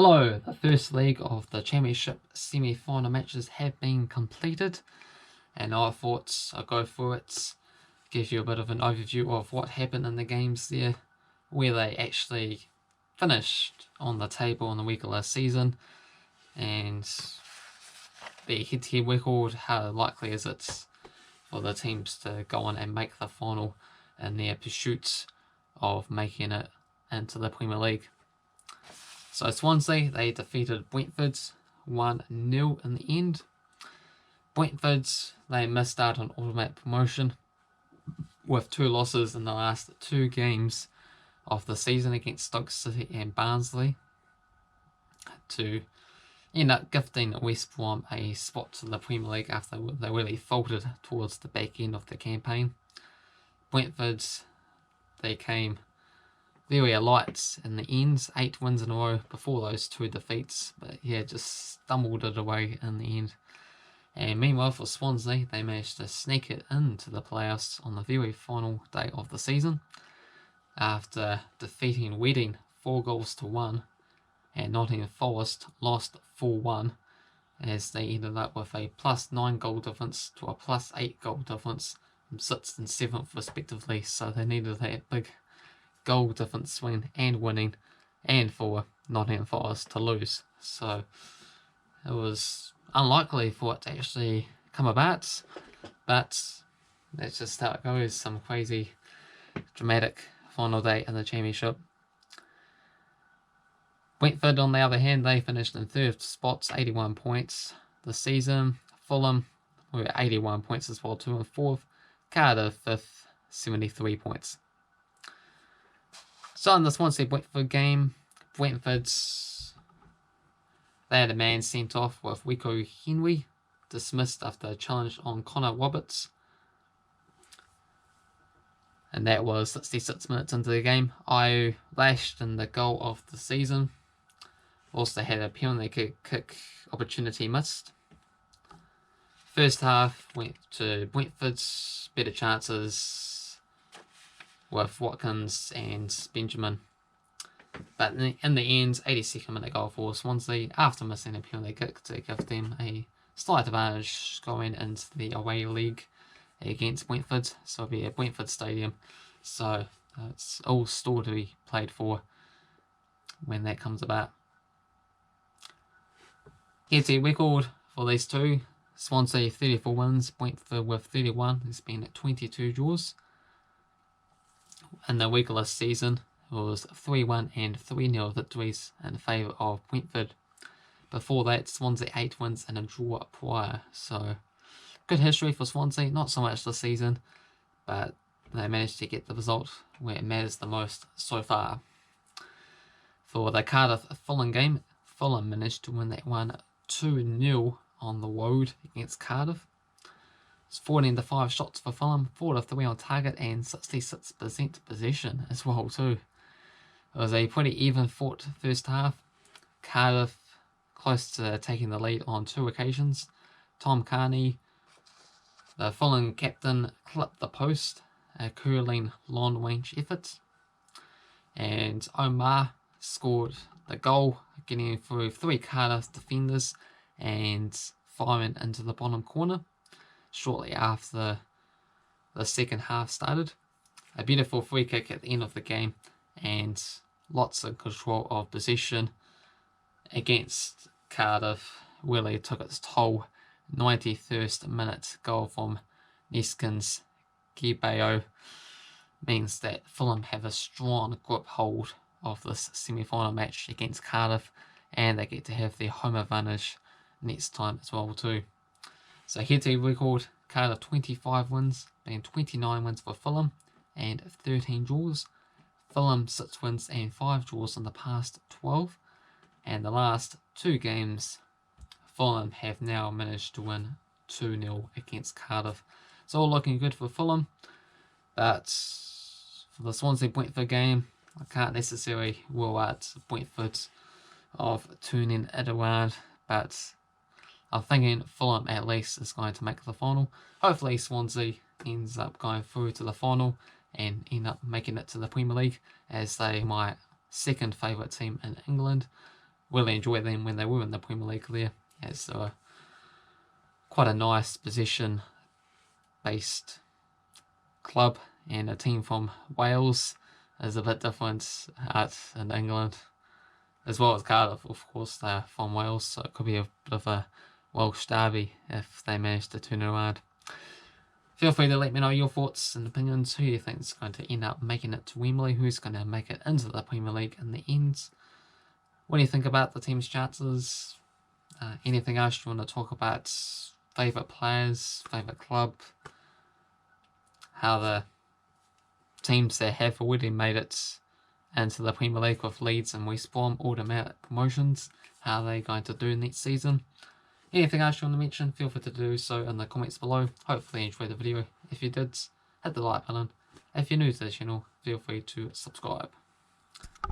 Hello, the first leg of the Championship semi-final matches have been completed, and I thought I'd go through it, give you a bit of an overview of what happened in the games there, where they actually finished on the table in the regular season, and the head-to-head record, how likely is it for the teams to go on and make the final in their pursuit of making it into the Premier League. So Swansea, they defeated Brentford 1-0 in the end. Brentford, they missed out on automatic promotion with 2 losses in the last 2 games of the season against Stoke City and Barnsley, to end up gifting West Brom a spot to the Premier League after they really faltered towards the back end of the campaign. Brentford, they came very light in the end, 8 wins in a row before those 2 defeats, but yeah, just stumbled it away in the end. And meanwhile for Swansea, they managed to sneak it into the playoffs on the very final day of the season after defeating Reading 4-1, and Nottingham Forest lost 4-1 as they ended up with a +9 goal difference to a +8 goal difference from 6th and 7th respectively, so they needed that big goal difference swing and winning, and for Nottingham Forest to lose. So it was unlikely for it to actually come about, but that's just how it goes. Some crazy dramatic final day in the Championship. Brentford, on the other hand, they finished in 3rd spots, 81 points this season. Fulham were 81 points as well, 2 and 4th. Cardiff 5th, 73 points. So in the Swansea-Brentford game, Brentford, they had a man sent off with Rico Henry dismissed after a challenge on Connor Roberts. And that was 66 minutes into the game. Ayew lashed in the goal of the season. Also had a penalty kick opportunity missed. First half went to Brentford's better chances with Watkins and Benjamin. But in the end, 82nd minute goal for Swansea after missing a penalty kick to give them a slight advantage going into the away league against Brentford. So it'll be at Brentford Stadium. So it's all still to be played for when that comes about. Here's the record for these two. Swansea 34 wins, Brentford with 31. There's been 22 draws. In the regular season, it was 3-1 and 3-0 victories in favour of Brentford. Before that, Swansea 8 wins and a draw prior. So good history for Swansea, not so much this season, but they managed to get the result where it matters the most so far. For the Cardiff Fulham game, Fulham managed to win that one 2-0 on the road against Cardiff. It's 14-5 shots for Fulham, 4-3 on target, and 66% possession as well too. It was a pretty even fought first half. Cardiff close to taking the lead on 2 occasions. Tom Carney, the Fulham captain, clipped the post, a curling long range effort. And Omar scored the goal, getting through 3 Cardiff defenders and firing into the bottom corner shortly after the second half started. A beautiful free kick at the end of the game, and lots of control of possession against Cardiff really took its toll. 91st minute goal from Neskins Gibayo means that Fulham have a strong grip hold of this semi-final match against Cardiff, and they get to have their home advantage next time as well too. So head-to-head record, Cardiff 25 wins, being 29 wins for Fulham and 13 draws. Fulham 6 wins and 5 draws in the past 12. And the last 2 games, Fulham have now managed to win 2-0 against Cardiff. It's all looking good for Fulham. But for the Swansea-Brentford game, I can't necessarily rule out Brentford of turning it around, but I'm thinking Fulham at least is going to make the final. Hopefully Swansea ends up going through to the final and end up making it to the Premier League, as they are my second favourite team in England. really enjoyed them when they were in the Premier League there. It's quite a nice possession-based club, and a team from Wales is a bit different out in England, as well as Cardiff. Of course, they're from Wales, so it could be a bit of a Welsh derby if they manage to turn it around. Feel free to let me know your thoughts and opinions. Who you think is going to end up making it to Wembley? Who's going to make it into the Premier League in the end? What do you think about the team's chances? Anything else you want to talk about? Favourite players, favourite club? How the teams that have already made it into the Premier League with Leeds and West Brom automatic promotions, how are they going to do next season? Anything else you want to mention, feel free to do so in the comments below. Hopefully you enjoyed the video. If you did, hit the like button. If you're new to the channel, feel free to subscribe.